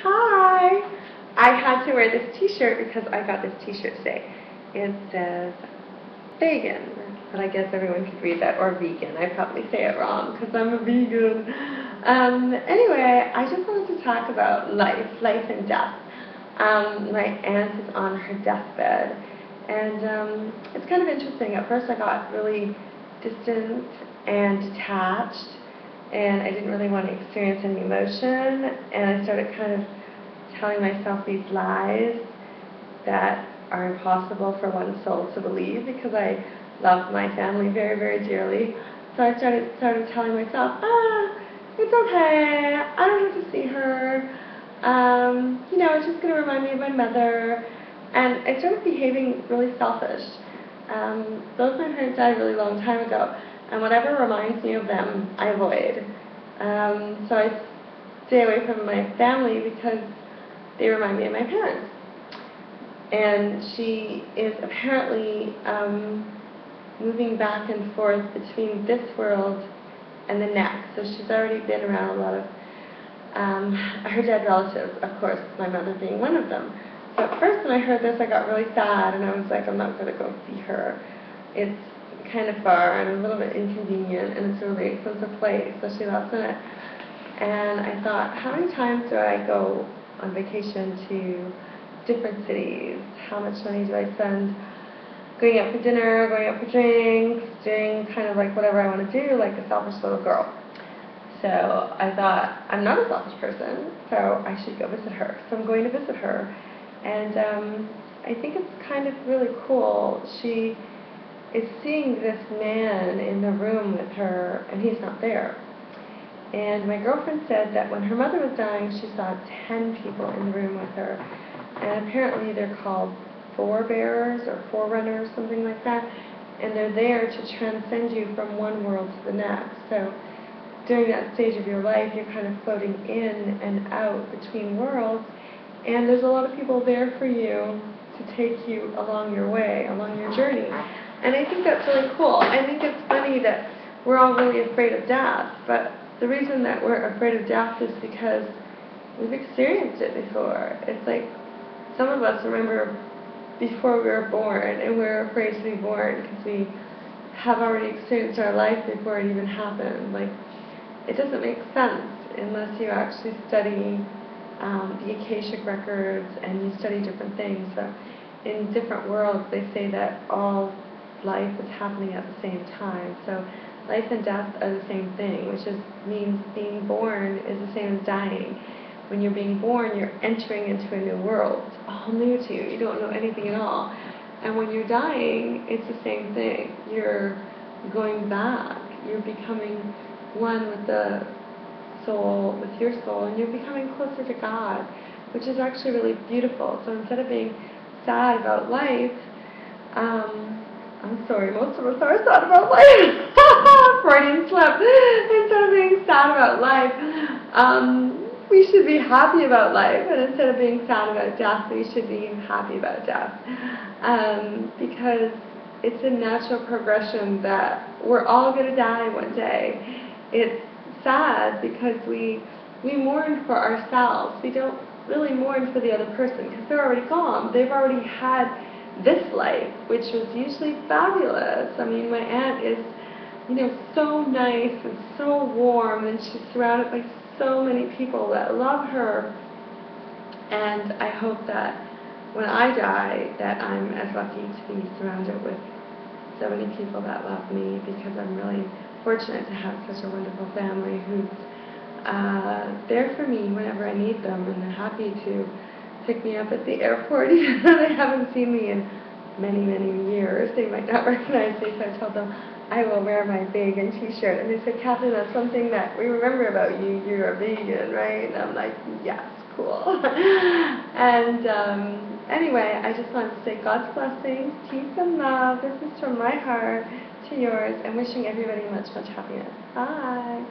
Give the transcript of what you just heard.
Hi! I had to wear this t-shirt because I got this t-shirt today. It says vegan, but I guess everyone could read that, or vegan. I probably say it wrong because I'm a vegan. Anyway, I just wanted to talk about life and death. My aunt is on her deathbed, and it's kind of interesting. At first I got really distant and detached, and I didn't really want to experience any emotion, and I started kind of telling myself these lies that are impossible for one soul to believe, because I love my family very, very dearly. So I started telling myself, it's okay, I don't have to see her, it's just going to remind me of my mother. And I started behaving really selfish. Both my parents died a really long time ago, and whatever reminds me of them, I avoid. So I stay away from my family because they remind me of my parents. And she is apparently moving back and forth between this world and the next. So she's already been around a lot of her dead relatives, of course, my mother being one of them. So at first when I heard this, I got really sad, and I was like, I'm not going to go see her. It's kind of far and a little bit inconvenient, and it's a really expensive place, so she lives in it. And I thought, how many times do I go on vacation to different cities? How much money do I spend going out for dinner, going out for drinks, doing kind of like whatever I want to do, like a selfish little girl? So I thought, I'm not a selfish person, so I should go visit her. So I'm going to visit her, and I think it's kind of really cool. She is seeing this man in the room with her, and he's not there. And my girlfriend said that when her mother was dying, she saw 10 people in the room with her. And apparently they're called forebearers or forerunners, something like that. And they're there to transcend you from one world to the next. So during that stage of your life, you're kind of floating in and out between worlds. And there's a lot of people there for you to take you along your way, along your journey. And I think that's really cool. I think it's funny that we're all really afraid of death, but the reason that we're afraid of death is because we've experienced it before. It's like some of us remember before we were born, and we're afraid to be born because we have already experienced our life before it even happened. Like, it doesn't make sense unless you actually study the Akashic records and you study different things. So in different worlds, they say that all life is happening at the same time. So life and death are the same thing, which means being born is the same as dying. When you're being born, you're entering into a new world. It's all new to you. You don't know anything at all. And when you're dying, it's the same thing. You're going back. You're becoming one with the soul, with your soul, and you're becoming closer to God, which is actually really beautiful. So instead of being sad about life, I'm sorry, most of us are sad about life. Freudian slip. Instead of being sad about life, we should be happy about life, and instead of being sad about death, we should be happy about death. Because it's a natural progression that we're all going to die one day. It's sad because we mourn for ourselves. We don't really mourn for the other person because they're already gone. They've already had this life, which was usually fabulous. I mean, my aunt is, so nice and so warm, and she's surrounded by so many people that love her. And I hope that when I die, that I'm as lucky to be surrounded with so many people that love me, because I'm really fortunate to have such a wonderful family who's there for me whenever I need them, and they're happy to pick me up at the airport, even though they haven't seen me in many, many years. They might not recognize me, so I told them I will wear my vegan t-shirt. And they said, Kathleen, that's something that we remember about you. You're a vegan, right? And I'm like, yes, cool. And anyway, I just wanted to say God's blessings, peace and love. This is from my heart to yours, and wishing everybody much, much happiness. Bye.